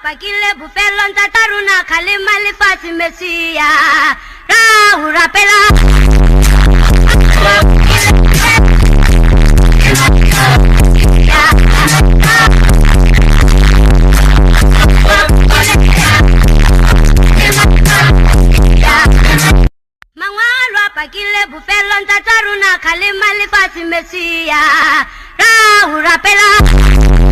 Pakile bufelo tataruna kalima lifasi mesia Rahura pela Mangwalwa pakile bufelo tataruna kalima lifasi mesia Rahura pela